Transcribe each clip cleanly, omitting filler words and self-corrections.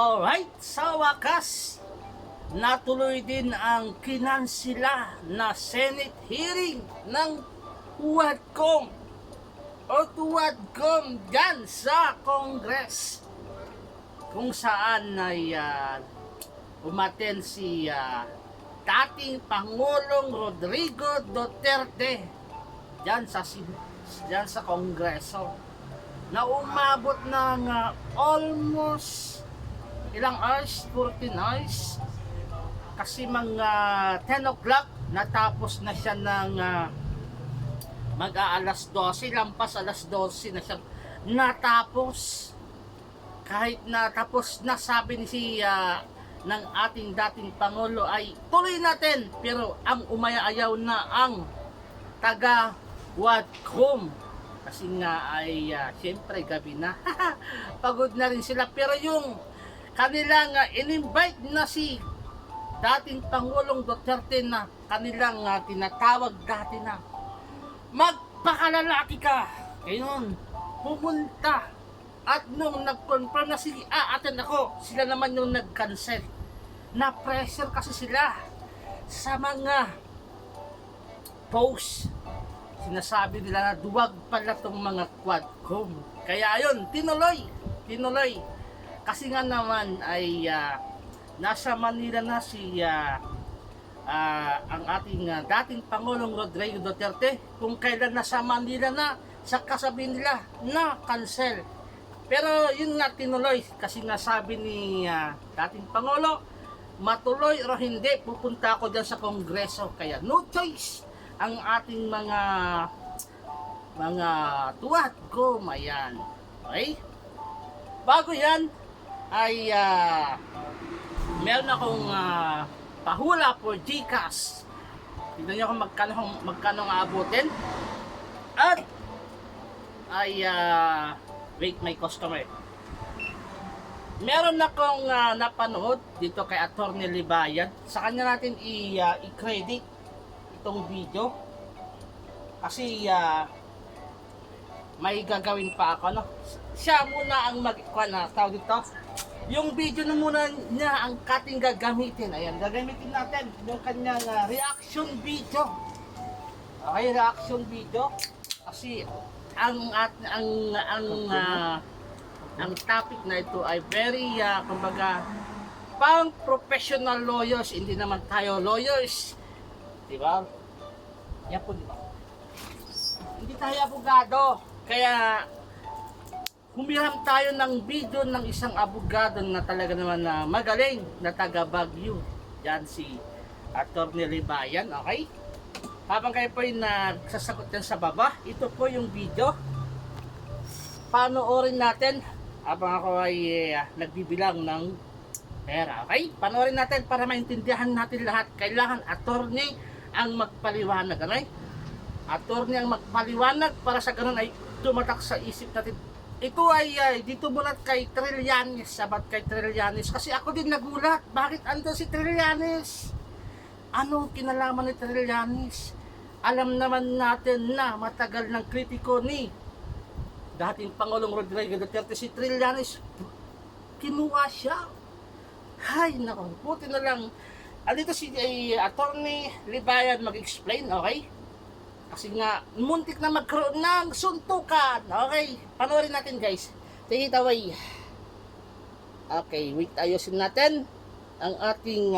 Alright, sa wakas, natuloy din ang kinansila na Senate hearing ng Tuwadcom o Tuwadcom dyan sa Congress, kung saan ay umaten si dating Pangulong Rodrigo Duterte dyan sa Kongreso, na umabot ng almost ilang hours, 14 hours, kasi mga 10 o'clock natapos na siya ng mag-aalas 12, lampas alas 12 na siya natapos. Kahit natapos na, sabi ni ng ating dating Pangulo ay tuloy natin, pero ang umaya-ayaw na ang taga Wadcom, kasi nga ay siyempre gabi na pagod na rin sila, pero yung kanilang in-invite na si dating Pangulong Duterte na kanilang tinatawag dati na magpakalalaki ka, ngayon pumunta. At nung nag-confirm na sige, atin ako, sila naman yung nag-cancel. Na-pressure kasi sila sa mga post. Sinasabi nila na duwag pala tong mga Quadcom. Kaya ayun, tinuloy. Kasi nga naman ay nasa Manila na si ang ating dating Pangulong Rodrigo Duterte. Kung kailan nasa Manila na, sa kasabi nila na cancel. Pero yun nga, tinuloy, kasi nga sabi ni dating Pangulo, matuloy o hindi, pupunta ako dyan sa Kongreso. Kaya no choice ang ating mga Tuwadcom, ayan. Okay? Bago yan ay meron akong pahula for GCash. Tignan nyo kung magkano nga abutin. At ay wait, may customer. Meron akong napanood dito kay Attorney Libayan. Sa kanya natin i-credit itong video. Kasi may gagawin pa ako, no? Siya muna ang tawag dito. Yung video na muna niya ang cutting gagamitin. Ayan, gagamitin natin yung kanyang reaction video. Okay, reaction video. Kasi ang topic na ito ay very kumbaga pang professional lawyers, hindi naman tayo lawyers, di ba? Yan po, di ba? Hindi tayo abogado, kaya humiram tayo ng video ng isang abogado na talaga naman na magaling na taga Baguio, yan si Attorney Libayan. Okay, habang kayo po yung nagsasagot yan sa baba, ito po yung video. Panoorin natin habang ako ay nagbibilang ng pera. Okay? Panoorin natin para maintindihan natin lahat. Kailangan attorney ang magpaliwanag. Okay? Attorney ang magpaliwanag para sa ganun ay tumatak sa isip natin. Ito ay dito mulat kay Trillanes. Sabat kay Trillanes. Kasi ako din nagulat. Bakit ando si Trillanes? Ano kinalaman ni Trillanes? Alam naman natin na matagal ng kritiko ni dating Pangulong Rodrigo Duterte si Trillanes. Kinuha siya. Hay nako, buti na lang andito si Attorney Libayan mag-explain, okay? Kasi nga muntik na magkaroon ng suntukan. Okay, panoorin natin guys. Take it away. Okay, wait, ayusin natin ang ating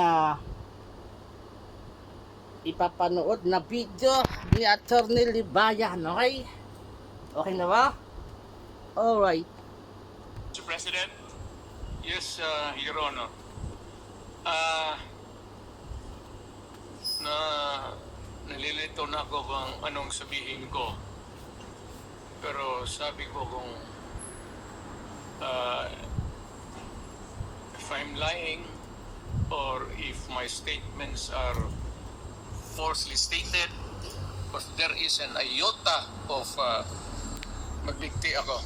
ipapanood na video ni Attorney Libayan. Okay? Okay na ba? Alright. Mr. President, yes, Your Honor. Nalilito na ako kung anong sabihin ko. Pero sabi ko kung if I'm lying or if my statements are falsely stated, because there is an iota of magdikti ako.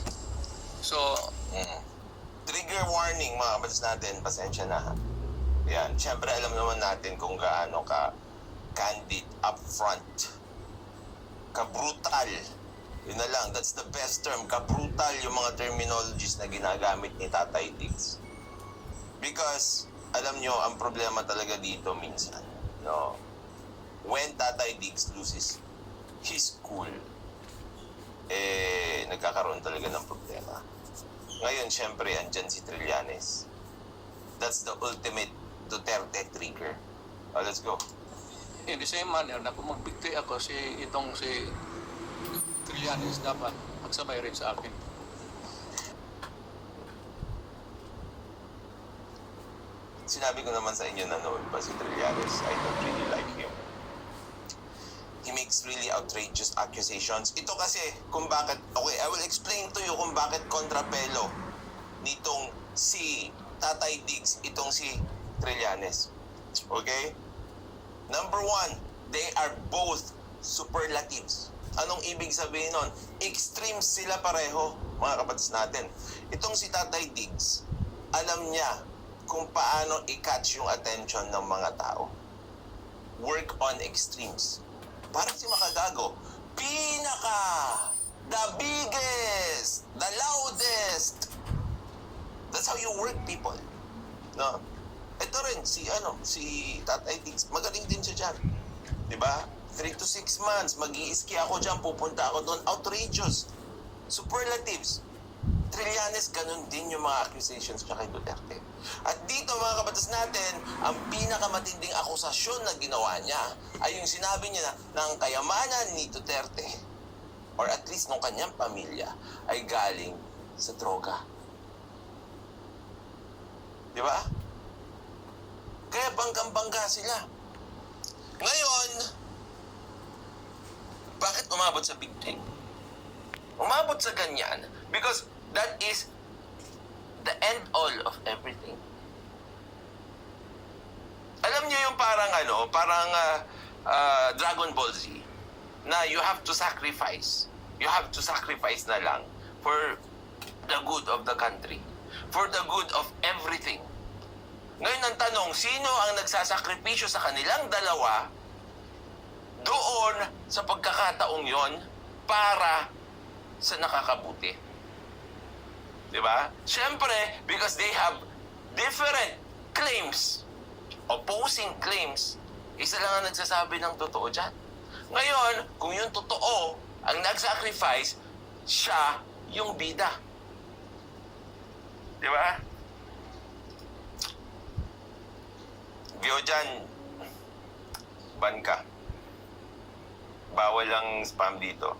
So, trigger warning mga kapatid natin, pasensya na. Yan, syempre alam naman natin kung gaano ka candid, upfront, ka-brutal. Yun na lang, that's the best term, ka-brutal yung mga terminologies na ginagamit ni Tatay Diggs. Because, alam nyo, ang problema talaga dito minsan, no? When Tatay Diggs loses his cool, nagkakaroon talaga ng problema. Ngayon, syempre, andyan si Trillanes. That's the ultimate Duterte trigger. Let's go. In the same manner na kung magbigti ako si Trillanes dapat magsabay rin sa akin. Sinabi ko naman sa inyo na noon pa si Trillanes, I don't really like him. He makes really outrageous accusations. Ito kasi kung bakit, okay, I will explain to you kung bakit kontrapelo nitong si Tatay Diggs, itong si Trillanes. Okay? Number one, they are both superlatives. Anong ibig sabihin nun? Extremes sila pareho, mga kapatid natin. Itong si Tatay Diggs, alam niya kung paano i-catch yung attention ng mga tao. Work on extremes. Parang si Makagago, the biggest, the loudest. That's how you work people. No? Ito rin, si Tatay Diggs, magaling din siya dyan. Diba? 3 to 6 months, mag-i-ski ako dyan, pupunta ako doon. Outrageous. Superlatives. Trillanes, ganun din yung mga accusations niya kay Duterte. At dito mga kabatas natin, ang pinakamatinding akusasyon na ginawa niya ay yung sinabi niya na ang kayamanan ni Duterte or at least ng kanyang pamilya ay galing sa droga. Di ba? Kaya banggang-bangga sila. Ngayon, bakit umabot sa big thing? Umabot sa ganyan because that is the end all of everything. Alam niyo yung parang Dragon Ball Z na you have to sacrifice. You have to sacrifice na lang for the good of the country. For the good of everything. Ngayon ang tanong, sino ang nagsasakripisyo sa kanilang dalawa doon sa pagkakataong yon para sa nakakabuti? Diba? Siyempre, because they have different claims, opposing claims, isa lang ang nagsasabi ng totoo dyan. Ngayon, kung yung totoo, ang nag-sacrifice, siya yung bida. Diba? Gyo dyan, ban ka. Bawal ang spam dito.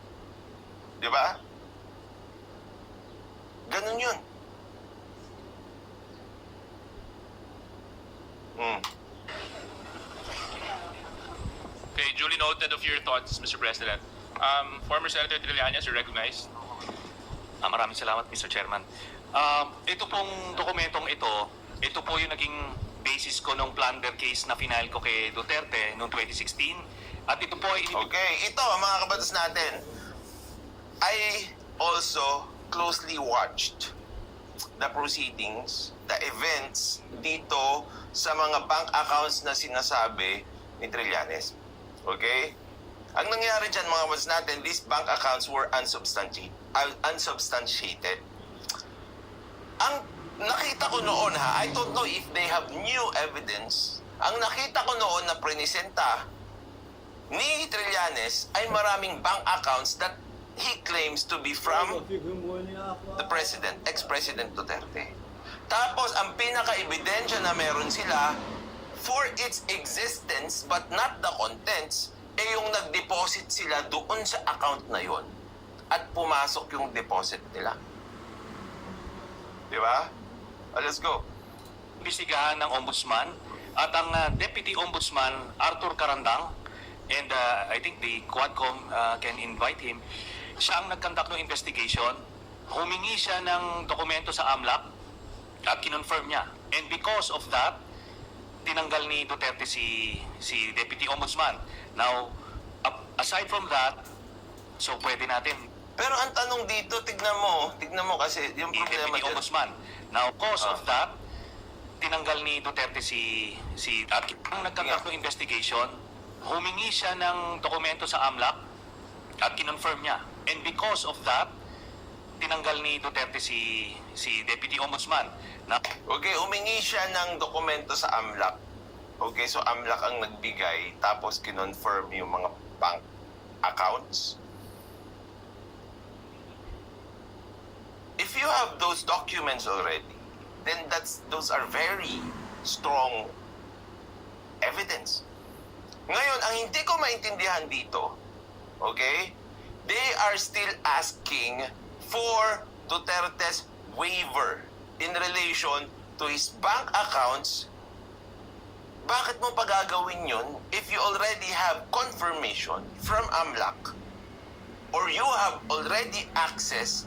Diba? Ganun yun. Okay, duly noted of your thoughts, Mr. President. Former Senator Trillanes, you recognized. Maraming salamat, Mr. Chairman. Ito pong dokumentong ito po yung naging basis ko nung plunder case na final ko kay Duterte noong 2016. At ito po ay Okay, ito mga kabatas natin. I also closely watched the proceedings, the events dito sa mga bank accounts na sinasabi ni Trillanes. Okay? Ang nangyari dyan mga kabatas natin, these bank accounts were unsubstantiated. Ang nakita ko noon I don't know if they have new evidence. Ang nakita ko noon na prenisenta ni Trillanes ay maraming bank accounts that he claims to be from the president, ex-president Duterte. Tapos, ang pinaka-ebidensya na meron sila for its existence but not the contents, yung nag-deposit sila doon sa account na yon at pumasok yung deposit nila. Di ba? Let's go. imbestigahan ng Ombudsman at ang Deputy Ombudsman Arthur Carandang, and I think the Quadcom can invite him. Siya ang nag-conduct ng investigation. Humingi siya ng dokumento sa AMLAC at kinonfirm niya. And because of that, tinanggal ni Duterte si Deputy Ombudsman. Now, aside from that, so pwede natin Pero ang tanong dito, tignan mo kasi yung problema Deputy Ombudsman. Now, cause of that, tinanggal ni Duterte at ang nagconduct ng investigation, humingi siya ng dokumento sa AMLAC at kinonfirm niya. And because of that, tinanggal ni Duterte si Deputy Ombudsman na Okay, humingi siya ng dokumento sa AMLAC. Okay, so AMLAC ang nagbigay, tapos kinonfirm yung mga bank accounts. If you have those documents already, then those are very strong evidence. Ngayon, ang hindi ko maintindihan dito, okay, they are still asking for Duterte's waiver in relation to his bank accounts. Bakit mo pa gagawin yun if you already have confirmation from AMLAC or you have already access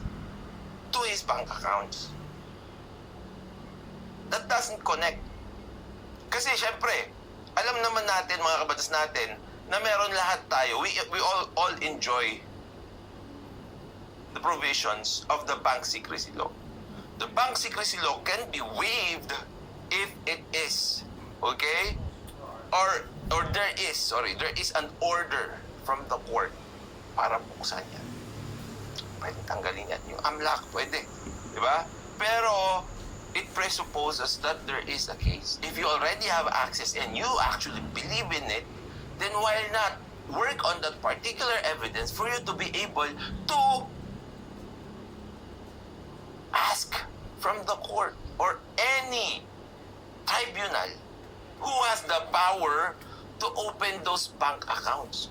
to his bank accounts? That doesn't connect. Kasi syempre, alam naman natin mga kabatas natin na meron lahat tayo. We all enjoy the provisions of the bank secrecy law. The bank secrecy law can be waived if it is, okay? Or there is an order from the court para buksan yan. Pwede tanggalin yan. Yung AMLAC, pwede. Di ba? Pero, it presupposes that there is a case. If you already have access and you actually believe in it, then why not work on that particular evidence for you to be able to ask from the court or any tribunal who has the power to open those bank accounts.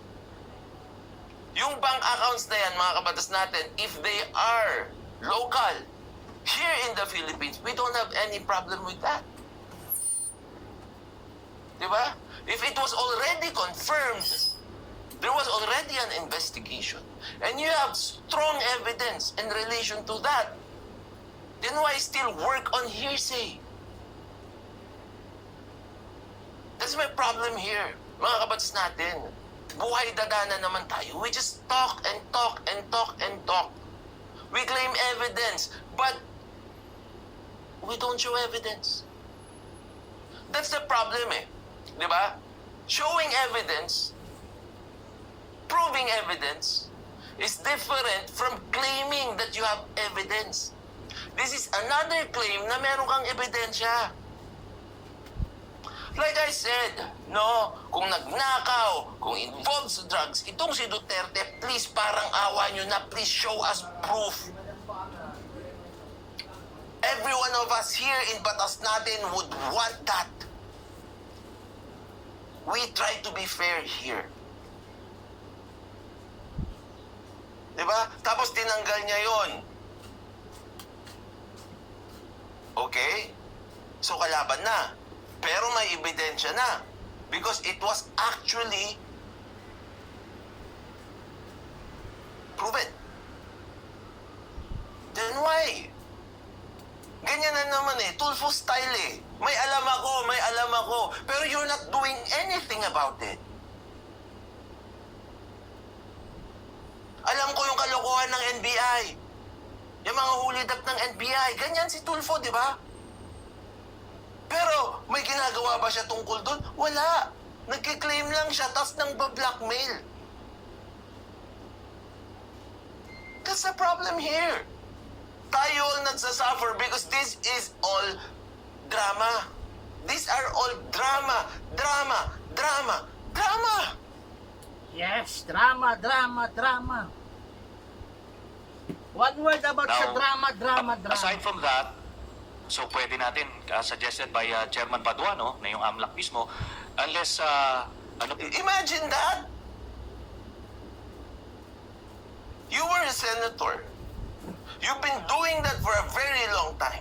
Yung bank accounts na yan, mga kabatas natin, if they are local, here in the Philippines, we don't have any problem with that. Diba? If it was already confirmed, there was already an investigation, and you have strong evidence in relation to that, then why still work on hearsay? That's my problem here, mga kabatas natin. Buhay dadana naman tayo. We just talk and talk and talk and talk. We claim evidence, but we don't show evidence. That's the problem eh. Di ba? Showing evidence, proving evidence, is different from claiming that you have evidence. This is another claim na meron kang ebidensya. Like I said, no, kung nagnakaw, kung involved sa drugs, itong si Duterte, please, parang awa nyo na, please show us proof. Every one of us here in Batas natin would want that. We try to be fair here. Diba? Tapos tinanggal niya yon. Okay? So kalaban na. Pero may ebidensya na. Because it was actually proven. Then why? Ganyan na naman eh. Tulfo style eh. May alam ako. Pero you're not doing anything about it. Alam ko yung kalokohan ng NBI. Yung mga hulidap ng NBI. Ganyan si Tulfo, di ba? Pero may ginagawa ba siya tungkol doon? Wala. Nagkiklaim lang siya, tas nang ba-blackmail. That's the problem here. Tayo ang nagsasuffer because this is all drama. These are all drama. Yes, drama. One word about sa drama. Aside from that, so pwede natin, suggested by Chairman Paduano, na yung AMLAC mismo, unless, Imagine that. You were a senator. You've been doing that for a very long time.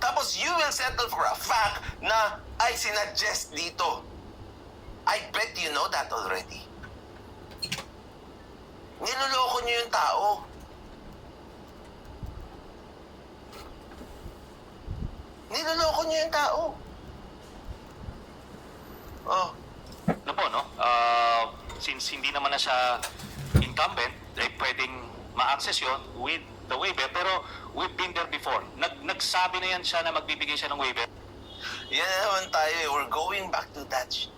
Tapos you will settle for a fact na ay sinuggest dito. I bet you know that already. Niloloko niyo yung tao. Niloloko niyo yung tao. Oh. ano po, no? Since hindi naman na siya incumbent, ay pwedeng ma-access yun with the waiver. Pero we've been there before. Nagsabi na yan siya na magbibigay siya ng waiver. Yan na naman tayo eh. We're going back to that shit.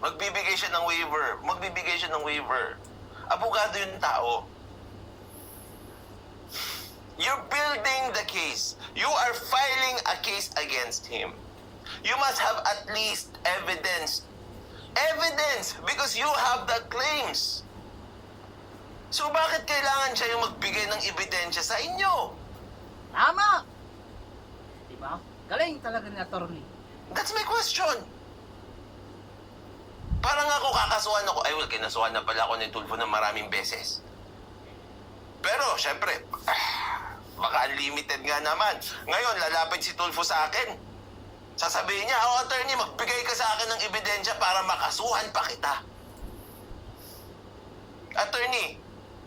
Magbibigay siya ng waiver. Abogado yung tao. You're building the case. You are filing a case against him. You must have at least evidence. Evidence! Because you have the claims. So bakit kailangan siya yung magbigay ng ebidensya sa inyo? Tama! Diba? Galing talaga ni attorney. That's my question. Parang ako kakasuhan ako. Ay, well, kinasuhan na pala ako ni Tulfo ng maraming beses. Pero, syempre, baka unlimited nga naman. Ngayon, lalapit si Tulfo sa akin. Sasabihin niya, oh, attorney, magbigay ka sa akin ng ebidensya para makasuhan pa kita. Attorney,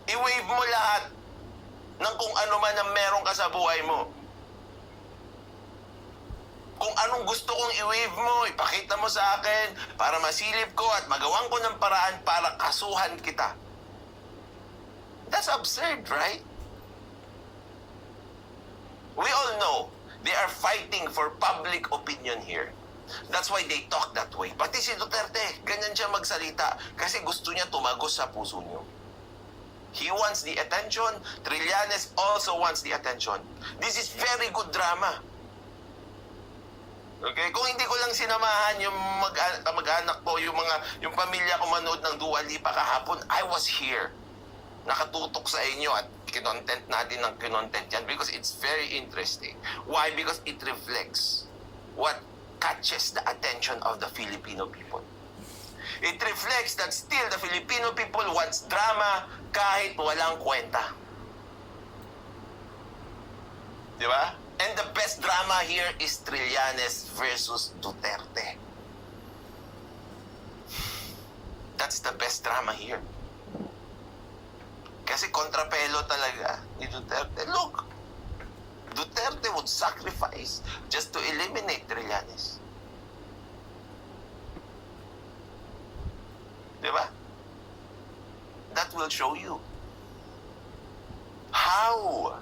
i-waive mo lahat ng kung ano man ang meron ka sa buhay mo. Kung anong gusto kong i-waive mo, ipakita mo sa akin para masilip ko at magawan ko ng paraan para kasuhan kita. That's absurd, right? We all know they are fighting for public opinion here. That's why they talk that way. Pati si Duterte, ganyan siya magsalita kasi gusto niya tumagos sa puso niyo. He wants the attention. Trillanes also wants the attention. This is very good drama. Okay? Kung hindi ko lang sinamahan yung mag-anak ko, yung pamilya ko manood ng Dua Lipa kahapon, I was here. Nakatutok sa inyo at kinontent natin ng kinontent yan because it's very interesting. Why? Because it reflects what catches the attention of the Filipino people. It reflects that still the Filipino people wants drama kahit walang kwenta. Di ba? And the best drama here is Trillanes versus Duterte. That's the best drama here. Kasi kontrapelo talaga ni Duterte. Look, Duterte would sacrifice just to eliminate Trillanes. Diba? That will show you how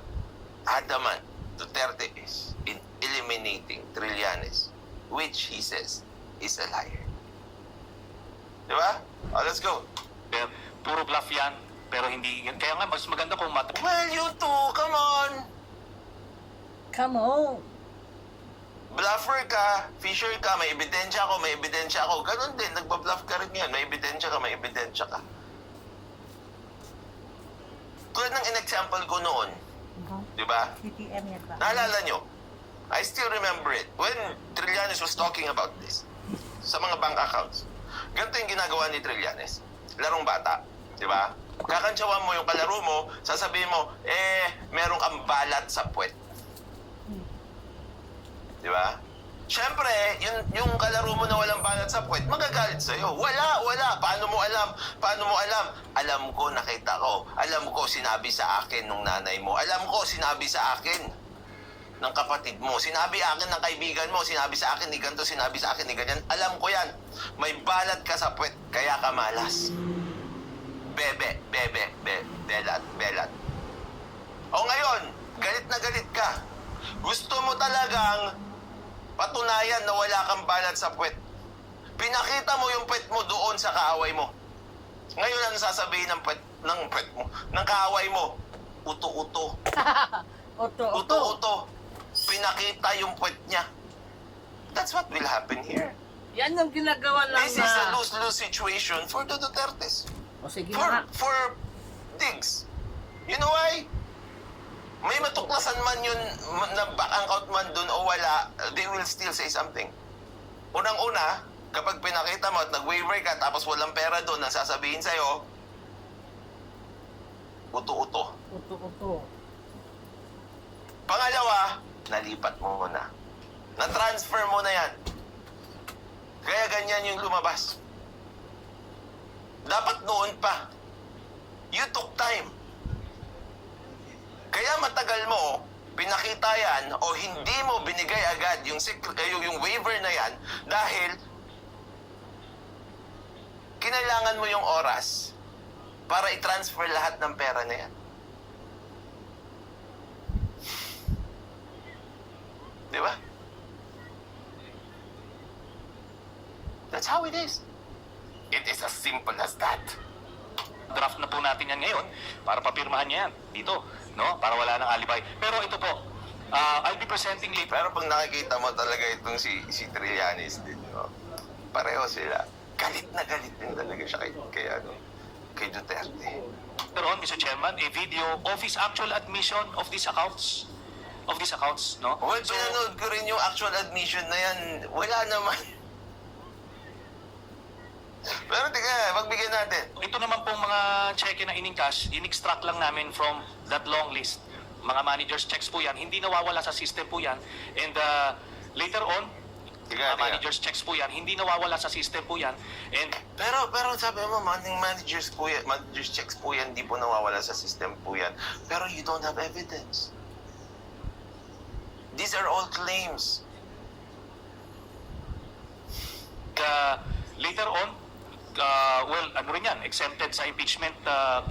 adamant Duterte is in eliminating Trillanes, which he says is a liar. Diba? Oh, let's go. Pero, puro bluff yan, pero hindi, kaya nga mas maganda kung Well, you two, come on. Come on! Bluffer ka, fisher ka, may ebidensya ako, may ebidensya ako. Ganon din, nagbabluff ka rin yan. May ebidensya ka, may ebidensya ka. Tulad ng in-example ko noon, di ba? CTM yan ba? Naalala nyo? I still remember it. When Trillanes was talking about this, sa mga bank accounts, ganito yung ginagawa ni Trillanes. Larong bata, di ba? Kakantsawan mo yung kalaro mo, sasabihin mo, meron kang balat sa puwet. Di ba? Siyempre, yung kalaro mo na walang balat sa puwet, magagalit sa'yo. Wala. Paano mo alam? Alam ko, nakita ko. Alam ko, sinabi sa akin nung nanay mo. Alam ko, sinabi sa akin ng kapatid mo. Sinabi akin ng kaibigan mo. Sinabi sa akin ni ganito, sinabi sa akin ni ganyan. Alam ko yan. May balat ka sa puwet, kaya ka malas. Belat. O ngayon, galit na galit ka. Gusto mo talagang patunayan na wala kang balat sa puwet. Pinakita mo yung puwet mo doon sa kaaway mo. Ngayon, ano sasabihin ng puwet mo? Ng kaaway mo? Uto-uto. Uto-uto. Pinakita yung puwet niya. That's what will happen here. Yan yung ginagawa lang This is a lose-lose situation for the Dutertes. O sige na. For Diggs. You know why? May matuklasan man yun na back account man dun o wala, they will still say something. Unang-una, kapag pinakita mo at nag-waiver ka tapos walang pera doon, ang sasabihin sa'yo, uto-uto. Uto-uto. Pangalawa, nalipat mo na. Na-transfer mo na yan. Kaya ganyan yung lumabas. Dapat noon pa. You took time. Kaya matagal mo, pinakita yan o hindi mo binigay agad yung waiver na yan dahil kinailangan mo yung oras para i-transfer lahat ng pera na yan. Di ba? That's how it is. It is as simple as that. draft na po natin yan ngayon para papirmahan niya yan dito. no? Para wala ng alibay. Pero ito po, I'll be presenting later. Pero pag nakikita mo talaga itong si Trillanes din, no? Pareho sila. Galit na galit din talaga siya kay Duterte. Later on, Mr. Chairman, a video of his actual admission of these accounts. No? Well, pinanood ko rin yung actual admission na yan. Wala naman. Pero tika, magbigyan natin. Ito naman pong mga cheque na in-encash, in-extract lang namin from that long list. Mga managers checks po yan, hindi nawawala sa system po yan. And later on, mga managers checks po yan, hindi nawawala sa system po yan. And Pero sabi mo, managers checks po yan, hindi po nawawala sa system po yan. Pero you don't have evidence. These are all claims. later on, well, ano rin yan, exempted sa impeachment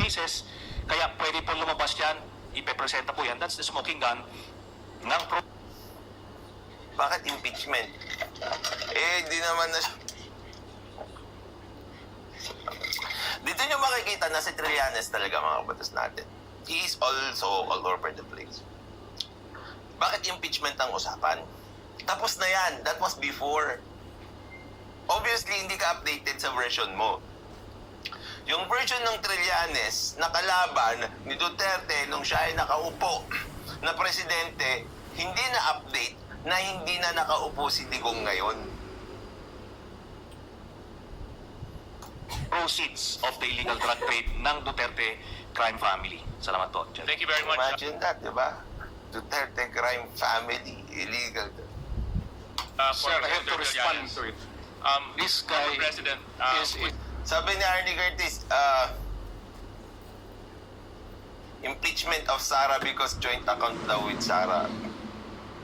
cases, kaya pwede po lumabas yan, ipepresenta po yan, that's the smoking gun ng Bakit impeachment? Di naman na... Dito nyo makikita na si Trillanes talaga, mga kabatas natin. He is also all over the place. Bakit impeachment ang usapan? Tapos na yan. That was before. Obviously, hindi ka updated sa version mo. Yung version ng Trillanes na kalaban ni Duterte nung siya ay nakaupo na presidente, hindi na update na hindi na nakaupo si Digong ngayon. proceeds of the illegal drug trade ng Duterte crime family. Salamat po. Thank you very much. Imagine that, di ba? Duterte crime family, illegal. For Sir, I have to Senator respond Trillanes. to it. This guy President, Sabi ni Arnie Curtis, impeachment of Sara because joint account daw with Sara.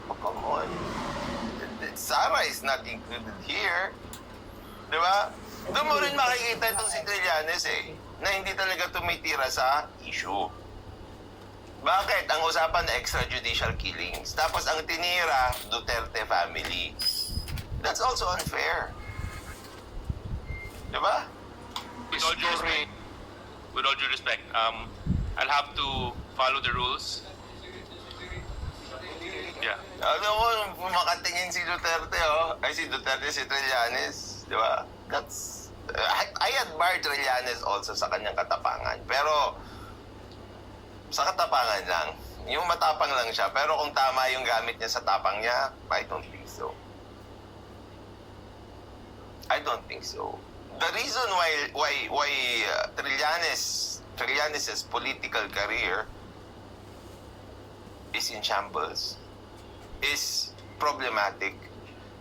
Oh, come on. Sara is not included here. Di ba? Doon mo rin makikita itong si Trillanes na hindi talaga tumitira sa issue. Bakit? Ang usapan na extrajudicial killings. Tapos ang tinira, Duterte family. That's also unfair. Di ba? with all due respect, I'll have to follow the rules. Yeah. Alam mo, makatingin si Duterte, si Trillanes, di ba? That's, I admire Trillanes also sa kanyang katapangan. Pero, sa katapangan lang, yung matapang lang siya. Pero kung tama yung gamit niya sa tapang niya, I don't think so. I don't think so. The reason why Trillanes' political career is in shambles, is problematic,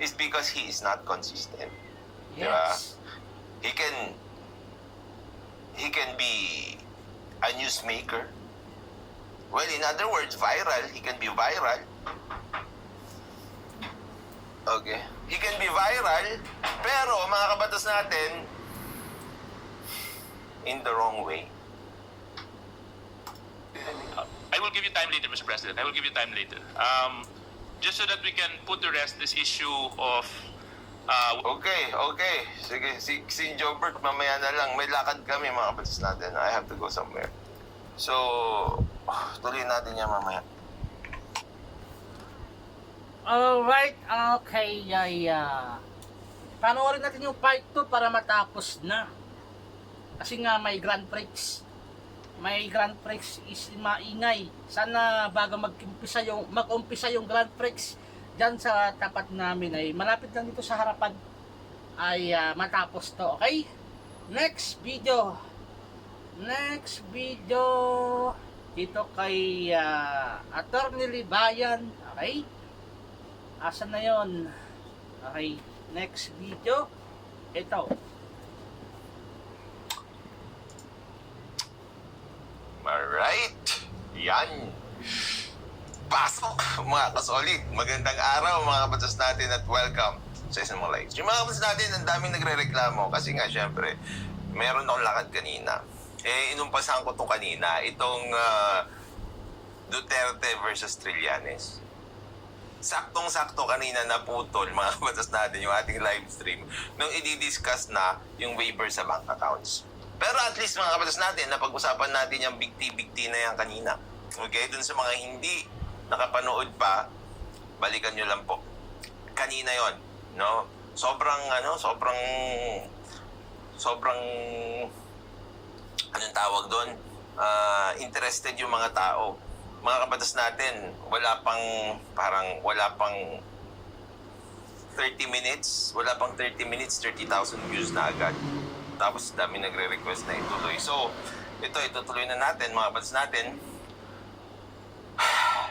is because he is not consistent. Diba? Yes. He can be a newsmaker. Well, in other words, viral. He can be viral. Okay. He can be viral, pero mga kabatas natin, in the wrong way. I will give you time later, Mr. President. I will give you time later. Just so that we can put to rest this issue of Okay. Sige, si Jobert, mamaya na lang. May lakad kami, mga kabatas natin. I have to go somewhere. So, tuloy natin yan mamaya. Alright, okay, panoorin natin yung part 2 para matapos na. Kasi nga may Grand Prix. May Grand Prix is maingay. Sana bago mag-umpisa yung Grand Prix dyan sa tapat namin ay malapit lang dito sa harapan ay matapos to, okay? Next video dito kay Attorney Libayan, okay? Asan na yon? Okay, next video. Ito. Alright. Yan. Pasok, mga kasolid. Magandang araw, mga kabatas natin, at welcome sa isang mga live. Yung mga kabatas natin, ang daming nagre-reklamo kasi nga, syempre, meron akong lakad kanina. Inumpasahan ko to kanina, itong Duterte versus Trillanes. Saktong-sakto kanina naputol, mga kabatas natin, yung ating live stream nung i-discuss na yung waiver sa bank accounts. Pero at least, mga kabatas natin, napag-usapan natin yung big T na yan kanina. Okay? Dun sa mga hindi nakapanood pa, balikan nyo lang po. Kanina yon, no? Sobrang anong tawag doon? Interested yung mga tao. Mga kabatas natin, wala pang 30 minutes, 30,000 views na agad. Tapos dami nagre-request na ituloy. So, itutuloy na natin, mga kabatas natin.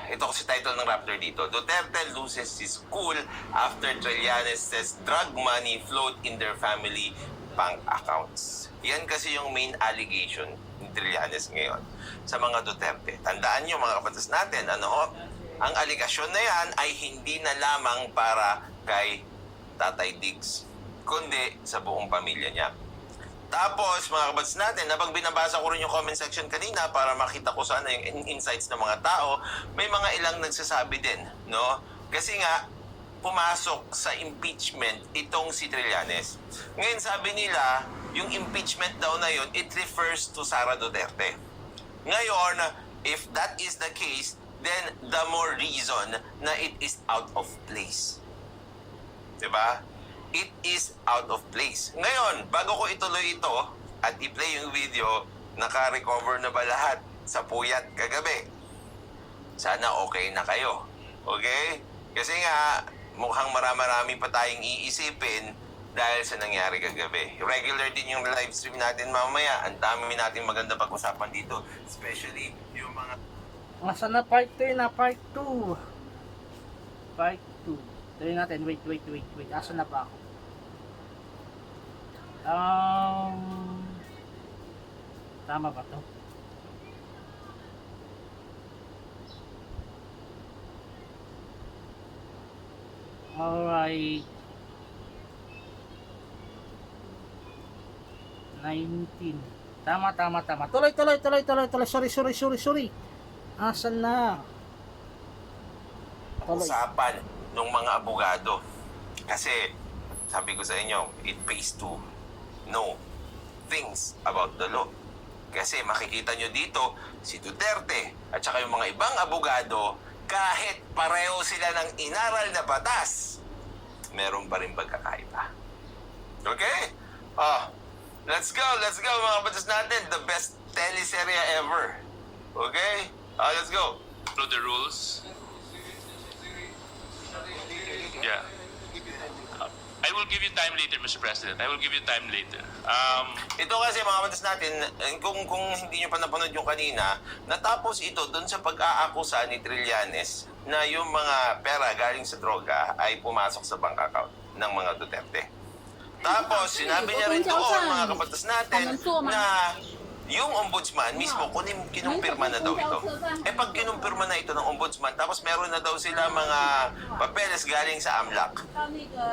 Ito kasi title ng Raptor dito. Duterte loses his cool after Trillanes says drug money flowed in their family bank accounts. Yan kasi yung main allegation ni Trillanes ngayon sa mga Duterte. Tandaan nyo mga kabatas natin, ang aligasyon na yan ay hindi na lamang para kay Tatay Diggs, kundi sa buong pamilya niya. Tapos, mga kabats natin, napag binabasa ko rin yung comment section kanina para makita ko sana yung insights ng mga tao, may mga ilang nagsasabi din, no? Kasi nga, pumasok sa impeachment itong si Trillanes. Ngayon, sabi nila, yung impeachment daw na yun, it refers to Sara Duterte. Ngayon, if that is the case, then the more reason na it is out of place. Diba? It is out of place. Ngayon, bago ko ituloy ito at i-play yung video, naka-recover na ba lahat sa puyat kagabi? Sana okay na kayo. Okay? Kasi nga, mukhang marami pa tayong iisipin dahil sa nangyari kagabi. Regular din yung live stream natin mamaya. Ang dami natin maganda pag-usapan dito. Especially yung mga... Asa na part 3 na part 2? Part 2. Tuloy natin. Wait. Asa na pa ako? Tama ba to? Alright. 19. Tama. Tuloy. Sorry. Asan na? Tuloy. usapan ng mga abogado. Kasi, sabi ko sa inyo, it pays to know things about the law. Kasi makikita nyo dito, si Duterte at saka yung mga ibang abogado, kahit pareho sila ng inaral na batas, meron pa rin pagkakaiba. Okay? Let's go mga batas natin. The best teleserye ever. Okay? Let's go. Follow the rules. Yeah. I will give you time later, Mr. President. I will give you time later. Ito kasi mga batas natin, kung hindi nyo pa napanood yung kanina, natapos ito doon sa pag-aakusa ni Trillanes na yung mga pera galing sa droga ay pumasok sa bank account ng mga Duterte. Tapos, sinabi niya rin doon, mga kabatas natin, na yung ombudsman mismo, kinumpirma na daw ito. Pag kinumpirma na ito ng ombudsman, tapos meron na daw sila mga papeles galing sa AMLAC.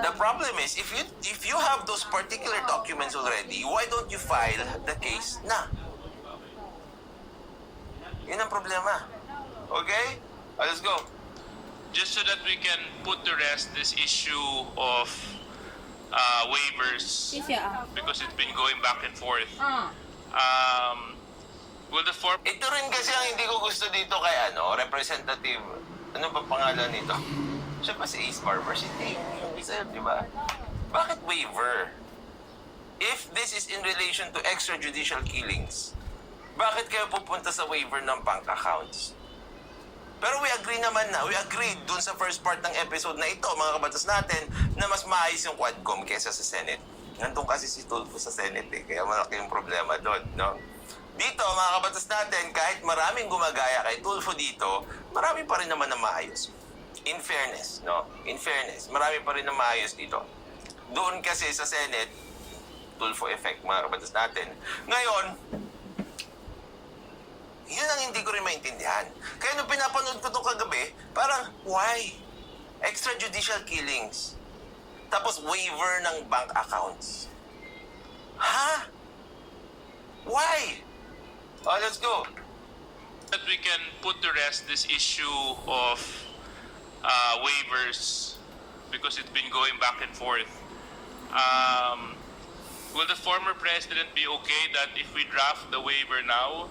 The problem is, if you have those particular documents already, why don't you file the case na? Yun ang problema. Okay? Let's go. Just so that we can put to rest this issue of waivers, because it's been going back and forth. Will the form... Ito rin kasi ang hindi ko gusto dito kay representative, ano ba pangalan nito? Siya pa si Ace Barber, si Dave, di ba? Bakit waiver? If this is in relation to extrajudicial killings, bakit kayo pupunta sa waiver ng bank accounts? Pero we agreed dun sa first part ng episode na ito, mga kabatas natin, na mas maayos yung Quadcom kesa sa Senate. Nandun kasi si Tulfo sa Senate kaya malaki yung problema doon, no? Dito, mga kabatas natin, kahit maraming gumagaya kay Tulfo dito, marami pa rin naman na maayos. In fairness, no? In fairness, marami pa rin na maayos dito. Doon kasi sa Senate, Tulfo effect, mga kabatas natin. Ngayon, yun ang hindi ko rin maintindihan. Kaya nung pinapanood ko itong kagabi, parang, why? Extrajudicial killings. Tapos waiver ng bank accounts. Ha? Why? Let's go. That we can put to rest this issue of waivers, because it's been going back and forth. Will the former president be okay that if we draft the waiver now,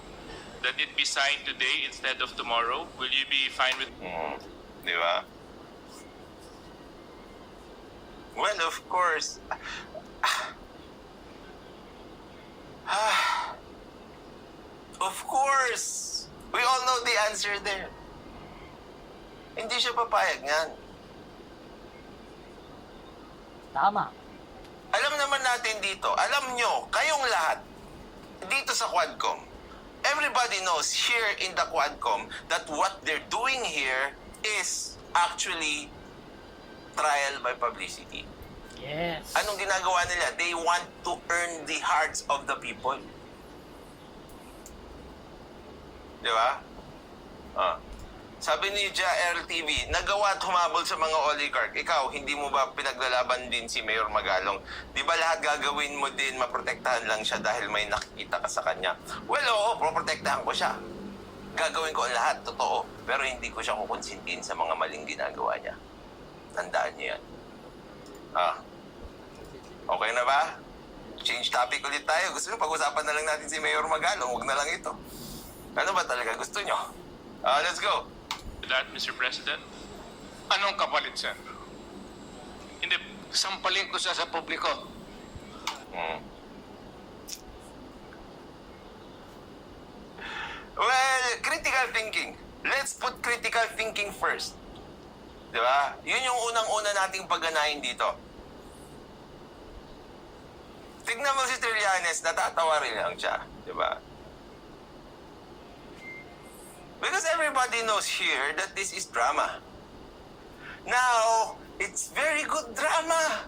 that it be signed today instead of tomorrow? Will you be fine with... Di ba? Well, of course. Of course. We all know the answer there. Hindi siya papayag niyan. Tama. Alam naman natin dito, alam nyo, kayong lahat, dito sa Quadcom, everybody knows here in the Quadcom that what they're doing here is actually trial by publicity. Yes. Anong ginagawa nila? They want to earn the hearts of the people. Di ba? Sabi ni Ja LTV, nagawa at humabol sa mga oligarch. Ikaw, hindi mo ba pinaglalaban din si Mayor Magalong? Di ba lahat gagawin mo din, maprotektahan lang siya dahil may nakikita ka sa kanya? Well, oo, proprotektahan ko siya. Gagawin ko ang lahat, totoo. Pero hindi ko siya kukonsintihin sa mga maling ginagawa niya. Tandaan niyo yan. Okay na ba? Change topic ulit tayo. Gusto nyo pag-usapan na lang natin si Mayor Magalong. Huwag na lang ito. Ano ba talaga gusto nyo? Let's go. With that, Mr. President? Anong kapalit, sir? Hindi, sampalin ko siya sa publiko. Well, critical thinking. Let's put critical thinking first. Di ba? Yun yung unang-una nating pagganahin dito. Tignan mo si Trillanes, natatawa rin lang siya. Di ba? Because everybody knows here that this is drama. Now, it's very good drama.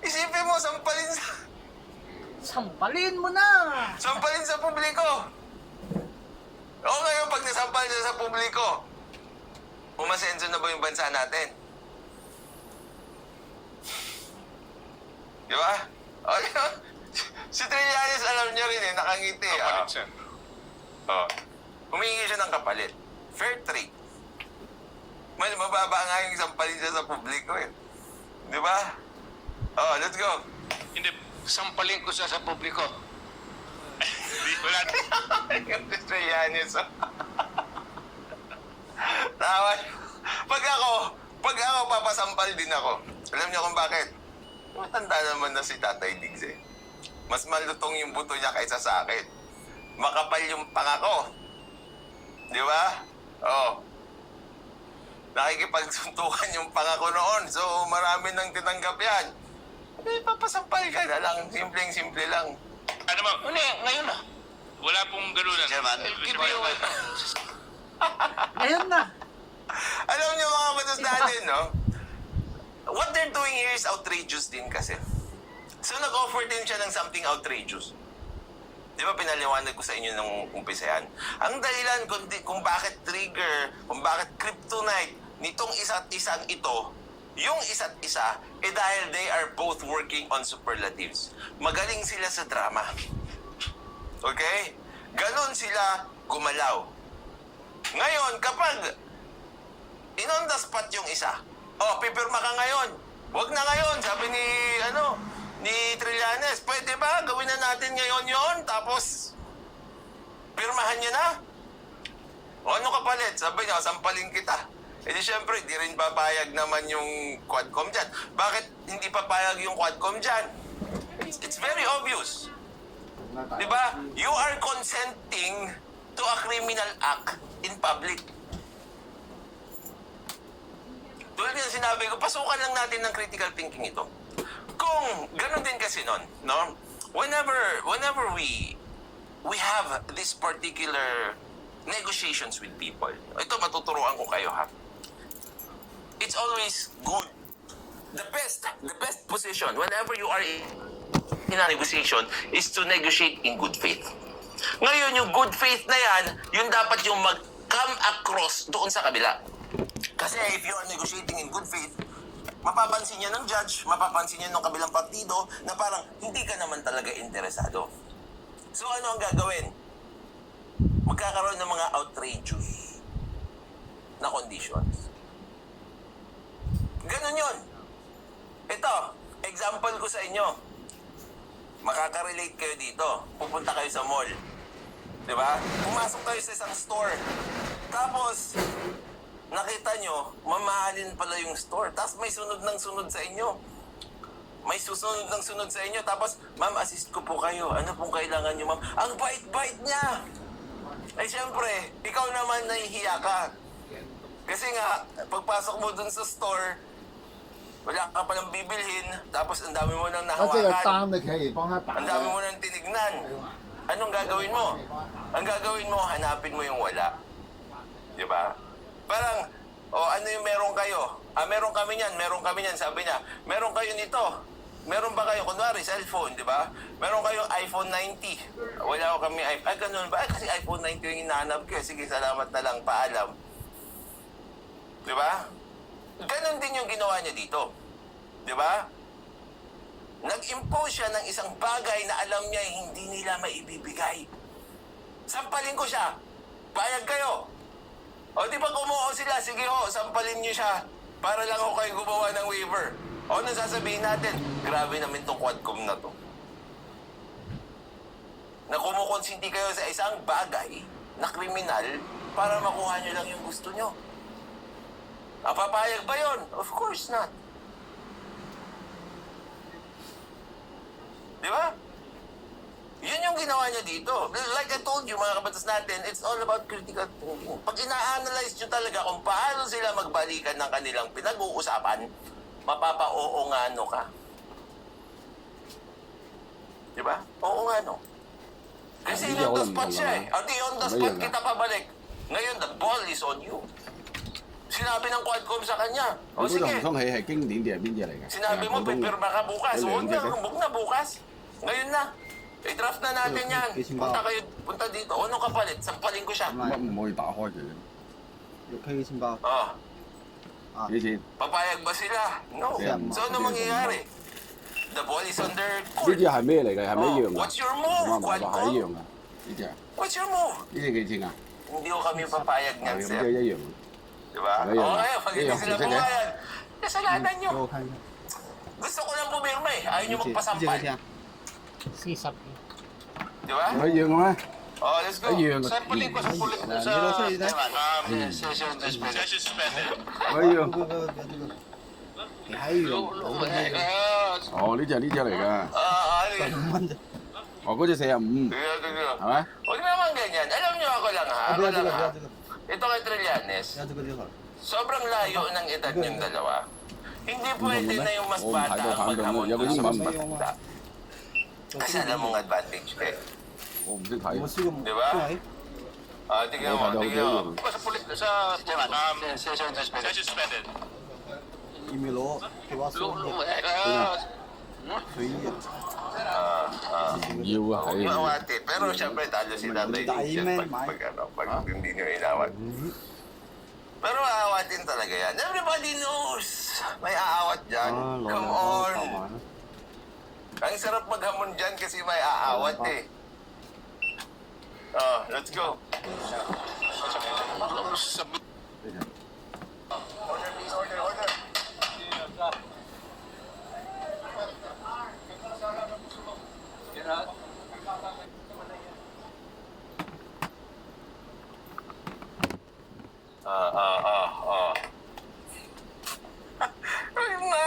Isipin mo, Sampalin mo na! sampalin sa publiko. O ngayon, pag nasampal niya sa publiko, umasenso na ba yung bansa natin? Di ba? O, si Trillanes, alam niyo rin nakangiti. Kapalit, sir. Humingi siya ng kapalit. Fair trade. Mas mababa nga yung sampalin siya sa publiko eh. Di ba? Let's go. Hindi, sampalin ko siya sa publiko. Hindi, wala. Yung Trillanes. Tawa. Pag ako, papasampal din ako. Alam niyo kung bakit? Matanda naman na si Tatay Diggs eh. Mas malutong yung buto niya kaysa sa akin. Makapal yung pangako. Di ba? Nakikipagsuntukan yung pangako noon. So, marami nang tinanggap yan. Papasampal ka na lang. Simpleng-simple lang. Ano ba? Ngayon na. Wala pong ganunan. Chairman, Mr. President. Ngayon na. Alam niyo mga batas natin, no? What they're doing here is outrageous din kasi. So, nag-offer din siya ng something outrageous. Di ba pinaliwanag ko sa inyo nung umpisa yan? Ang dahilan kung bakit trigger, kung bakit kryptonite nitong isa't isang ito, yung isa't isa, dahil they are both working on superlatives. Magaling sila sa drama. Okay? Ganon sila gumalaw. Ngayon, kapag in-on the spot yung isa, pipirma ka ngayon. Huwag na ngayon, sabi ni Trillanes, pwede ba gawin na natin ngayon yon, tapos pirmahan niya na? O ano kapalit? Sabi niya, sampalin kita. Di syempre, di rin papayag naman yung Quadcom dyan. Bakit hindi papayag yung Quadcom dyan? It's very obvious. Diba? You are consenting to a criminal act in public. Tulad yung sinabi ko, pasukan lang natin ng critical thinking ito. Kung ganun din kasi nun, no? Whenever we have this particular negotiations with people, ito matuturuan ko kayo ha. It's always good. The best position whenever you are in a negotiation is to negotiate in good faith. Ngayon, yung good faith na yan, yun dapat yung mag-come across doon sa kabila. Kasi if you are negotiating in good faith, mapapansin niya ng judge, mapapansin niya ng kabilang partido na parang hindi ka naman talaga interesado. So ano ang gagawin? Magkakaroon ng mga outrageous na conditions. Ganon yun. Ito, example ko sa inyo. Makaka-relate kayo dito. Pupunta kayo sa mall. Di ba? Pumasok kayo sa isang store. Tapos, nakita nyo, mamahalin pala yung store. Tapos may sunod ng sunod sa inyo. May susunod ng sunod sa inyo. Tapos, ma'am, assist ko po kayo. Ano pong kailangan nyo, ma'am? Ang bait-bait niya! Ay, syempre, ikaw naman nahihiya ka. Kasi nga, pagpasok mo dun sa store, wala ka palang bibilhin, tapos ang dami mo nang 那这个 nahawakan. 单的可以帮他打 Ang dami mo nang tinignan. Anong gagawin mo? Ang gagawin mo, hanapin mo yung wala. Di ba? Parang, ano yung meron kayo? Meron kami niyan, sabi niya. Meron kayo nito. Meron ba kayo, kunwari, cellphone, di ba? Meron kayong iPhone 90. Wala ko kami iPhone. Ay, ganun ba? Kasi iPhone 90 yung hinahanap ko. Sige, salamat na lang, paalam. Di ba? Ganon din yung ginawa niya dito. Di ba? Nag-impose siya ng isang bagay na alam niya hindi nila maibibigay. Sampalin ko siya. Payag kayo. O di ba kumuha sila? Sige ho, sampalin niyo siya. Para lang ho kayo gumawa ng waiver. O ano sasabihin natin? Grabe namin tong Quadcom na to. Na kumukonsinti kayo sa isang bagay na kriminal para makuha niyo lang yung gusto niyo. Papayag ba yun? Of course not. Di ba? Yun yung ginawa niya dito. Like I told you, mga kabatas natin, it's all about critical thinking. Pag ina-analyze nyo talaga kung paano sila magbalikan ng kanilang pinag-uusapan, mapapa-oo nga no ka. Di ba? Oo nga no. Kasi on the spot siya eh. At on the spot kita pabalik. Ngayon, the ball is on you. Sinabi ng Quadcom sa kanya. O 呢個 sige, 唔通係經典定係邊隻嚟嘅？ sinabi mo, pipirma ka bukas. Huwag na bukas. Ngayon na. I-draft na natin yan. Punta dito. Ano kapalit? Sampalin ko siya. 乜唔可以打開嘅？要 K 先包。 Oh, 幾錢？ papayag ba sila? No. So ano mangyayari? The ball is on their 呢 court. 啲係咩嚟嘅？係咪一樣 Oh, 㗎？ what's your 我 move, 買係一 Quadcom? 樣㗎。呢隻What's your move? 呢隻幾錢啊？ Hindi ko kami papayag 係 niyan, 咁即 sir. 係一樣。 Diba? Ayun. Oo, kaya pag hindi Ayun, sila sige. pumayag, kasalanan nyo. 给我看一下。 Gusto ko lang pumirma eh. Ayaw nyo 这这个 magpasampal. 这样。 Sisap. Diba? 係一樣嘅咩？ Oh, let's go. Ayun. Sampalin ko sa pulit Nah, sa... ni Rosa ini. Session suspended. Session suspended. 係一樣。这个这个。你还有。 哦，呢隻嚟㗎。哦，嗰隻45，係咪？ Huwag naman ganyan. Alam nyo ako lang ha. 不要 Ako 这 lang 个，不 ha. 要这个， Ito kay Trillanes. 要这个就好了。 Sobrang layo ng edad niyong dalawa. Hindi pwede na yung mas bata ang maghamon有個 dun 英 sa 文 mas 唔係， matanda. Kasi alam mong advantage ka eh. 我唔識睇。我試過。 Di ba? 對。 Tingnan mo, tingnan mo. Sa pulis, sa session suspended. 一米六，給我收。隨意。要啊，係。 Maawate. Pero syempre, talo si Tatay Vincent pag hindi nyo inawat. Pero aawatin talaga yan. Everybody knows. May aawat dyan. Come on. Ang sarap maghamon dyan kasi may aawat eh. Oh, let's go. Huwag na.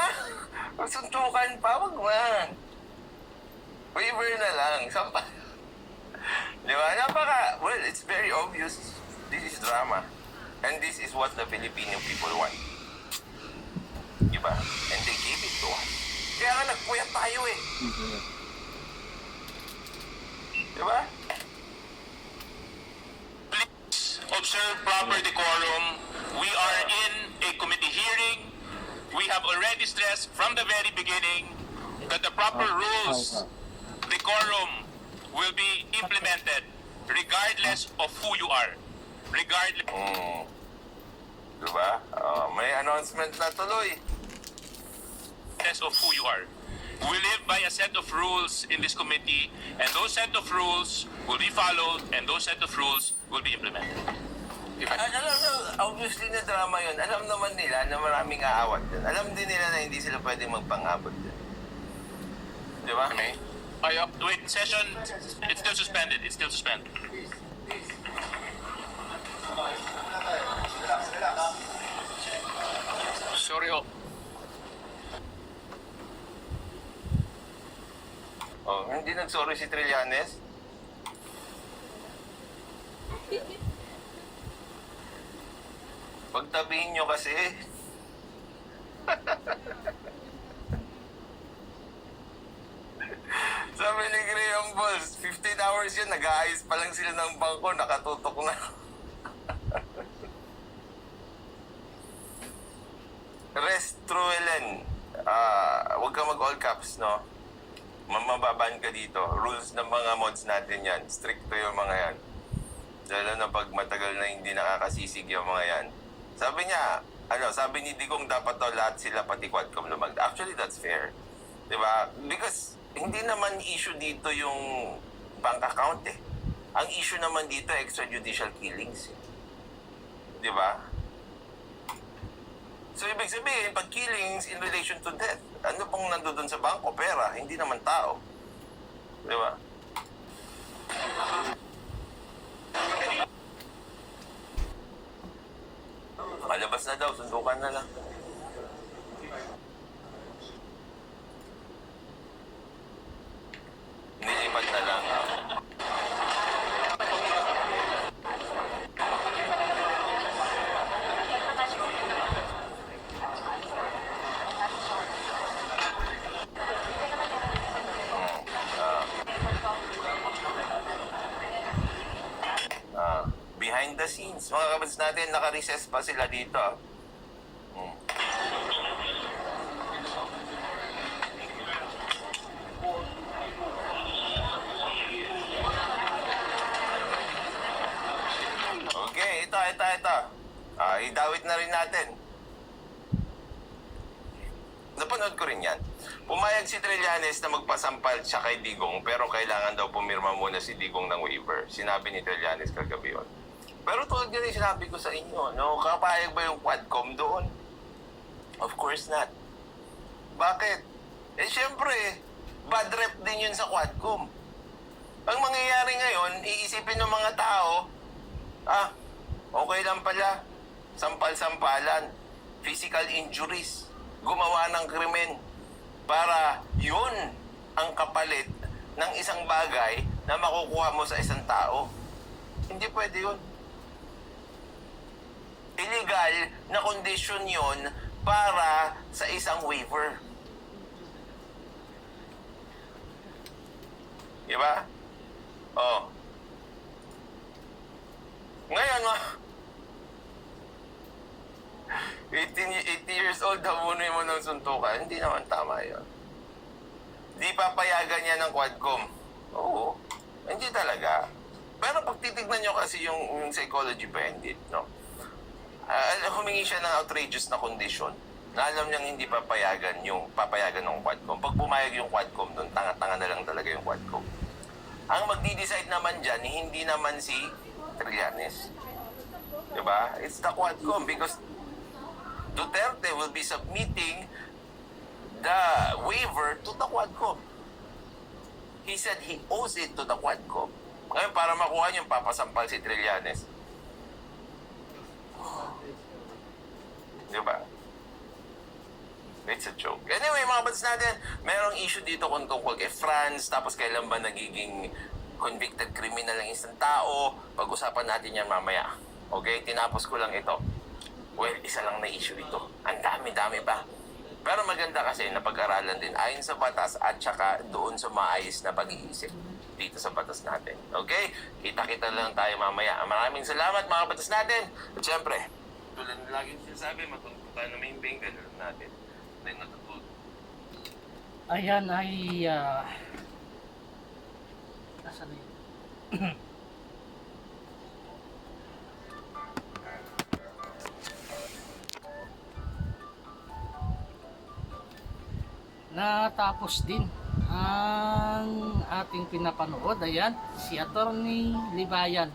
Magsuntukan pa, wag na. Waiver na lang. Sampa. Di ba? Well, it's very obvious. This is drama. And this is what the Filipino people want. Di ba? And they gave it to us. Kaya nga nagpuyat tayo eh. Di ba? Please observe proper decorum. We are in a committee hearing. We have already stressed from the very beginning that the proper rules, decorum, will be implemented regardless of who you are. Regardless. Diba? May announcement na tuloy. Of who you are. We live by a set of rules in this committee, and those set of rules will be followed, and those set of rules will be implemented. Alam nyo, obviously na drama yun. Alam naman nila na maraming aawat dyan. Alam din nila na hindi sila pwedeng magpang-abot dyan. Di ba? Wait, session, it's still suspended. It's still suspended. Sorry ho. Oh, hindi nagsorry si Trillanes? Pagtabihin nyo kasi. Sabi ni Graham Balls, 15 hours yun, nag-aayos pa lang sila ng bangko, nakatutok na. Restruelen. Huwag ka mag-all caps, no? Mababan ka dito. Rules ng mga mods natin yan. Stricto yung mga yan. Lalo na pag matagal na hindi nakakasisig yung mga yan. Sabi niya, sabi ni Digong dapat daw lahat sila pati Quadcom lumag. Actually, that's fair. Diba? Because hindi naman issue dito yung bank account eh. Ang issue naman dito, extrajudicial killings eh. Diba? So, ibig sabihin, pag killings in relation to death, ano pong nandoon sa bangko? Pera, hindi naman tao. Di ba? Malabas na daw, sundukan na lang. Nilipat na lang. Behind the scenes. Mga kabats natin, naka-recess pa sila dito. Okay, ito. Idawit na rin natin. Napanood ko rin yan. Pumayag si Trillanes na magpasampal siya kay Digong, pero kailangan daw pumirma muna si Digong ng waiver. Sinabi ni Trillanes kagabi yun. Pero tulad nga rin sinabi ko sa inyo, no? Kapayag ba yung Quadcom doon? Of course not. Bakit? Eh syempre, bad rep din yun sa Quadcom. Ang mangyayari ngayon, iisipin ng mga tao, okay lang pala, sampal-sampalan, physical injuries, gumawa ng krimen, para yun ang kapalit ng isang bagay na makukuha mo sa isang tao. Hindi pwede yun. Illegal na kondisyon yun para sa isang waiver. Diba? Oh. Ngayon, 80 years old, hamunin mo ng suntukan. Hindi naman tama yun. Di papayagan niya ng Quadcom. Oo. Hindi talaga. Pero pag titignan nyo kasi yung psychology behind it, no? Humingi siya ng outrageous na condition na alam niyang hindi papayagan ng Quadcom. Pag pumayag yung Quadcom doon, tanga-tanga na lang talaga yung Quadcom. Ang magdi-decide naman dyan, hindi naman si Trillanes. Diba? It's the Quadcom because Duterte will be submitting the waiver to the Quadcom. He said he owes it to the Quadcom. Ngayon, para makuha niyo, papasampal si Trillanes. Diba? It's a joke. Anyway, mga bats natin, merong issue dito kung tungkol kay Franz, tapos kailan ba nagiging convicted criminal ng isang tao. Pag-usapan natin yan mamaya. Okay? Tinapos ko lang ito. Well, isa lang na issue ito. Ang dami-dami pa. Pero maganda kasi na pag-aralan din ayon sa batas at saka doon sa maayos na pag-iisip dito sa batas natin. Okay? Kita-kita lang tayo mamaya. Maraming salamat mga batas natin. At syempre, tulad na lagi sinasabi, matutunan tayo na main bank, gano'n natin. Then natutulog. Ayan ay nasaan na yun? Natapos din ang ating pinapanood. Ayan, si Attorney Libayan.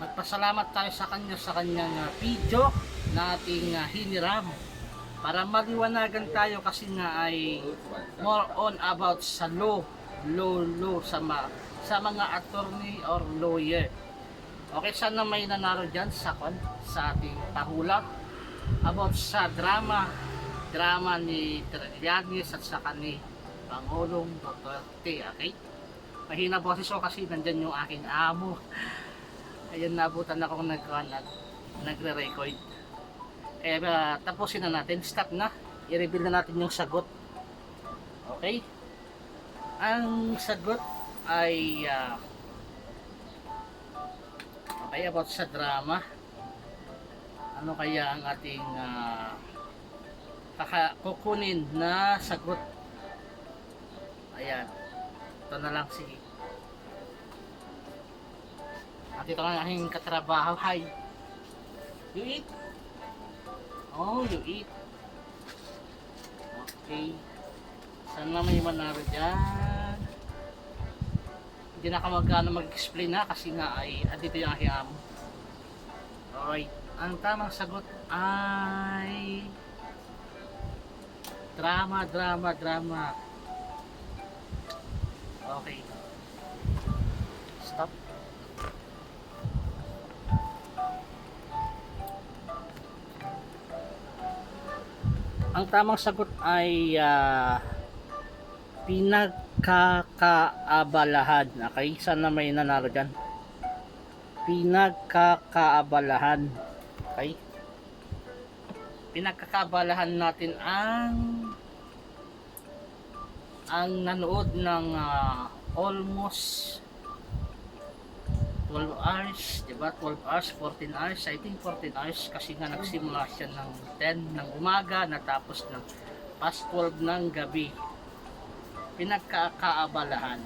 Magpasalamat tayo sa kanyang video na ating hiniram para maliwanagan tayo kasi nga ay more on about sa law sa mga attorney or lawyer. Okay, sana may nanalo dyan sa ating pahula about sa drama ni Trillanes at saka ni Pangulong Duterte. Okay, mahina boses ko kasi nandyan yung aking amo. Ayun, nabutan akong nagre-record. Tapusin na natin, stop na, i-reveal na natin yung sagot. Okay, ang sagot ay okay, about sa drama. Ano kaya ang ating kukunin na sagot? Ayan, ito na lang, sige. At ito ang aking katrabaho. Hi, you eat? Oh, you eat. Okay, sana may manalo dyan. Hindi na ka mag-explain na kasi nga ay dito yung aking amo. Alright, ang tamang sagot ay drama. Okay, stop. Ang tamang sagot ay pinagkakaabalahan. Okay, sana may nanalo dyan. Pinagkakaabalahan. Okay, pinagkakaabalahan natin ang nanood ng almost 12 hours, diba? 12 hours, 14 hours, I think 14 hours kasi nga nagsimula siya ng 10 ng umaga, natapos ng past 12 ng gabi. Pinagkakaabalahan.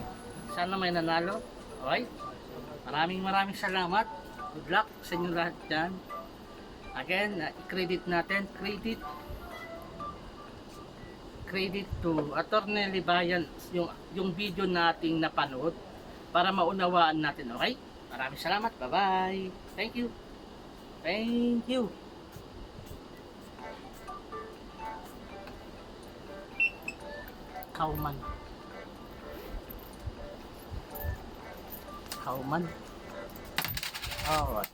Sana may nanalo. Alright, maraming salamat. Good luck sa inyo lahat dyan. Again, i-credit natin, credit to Attorney Libayan yung video nating napanood para maunawaan natin. Okay, maraming salamat. Bye bye. Thank you. Kauman. Alright.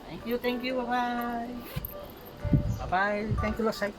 Thank you. Bye bye. Thank you, Losay.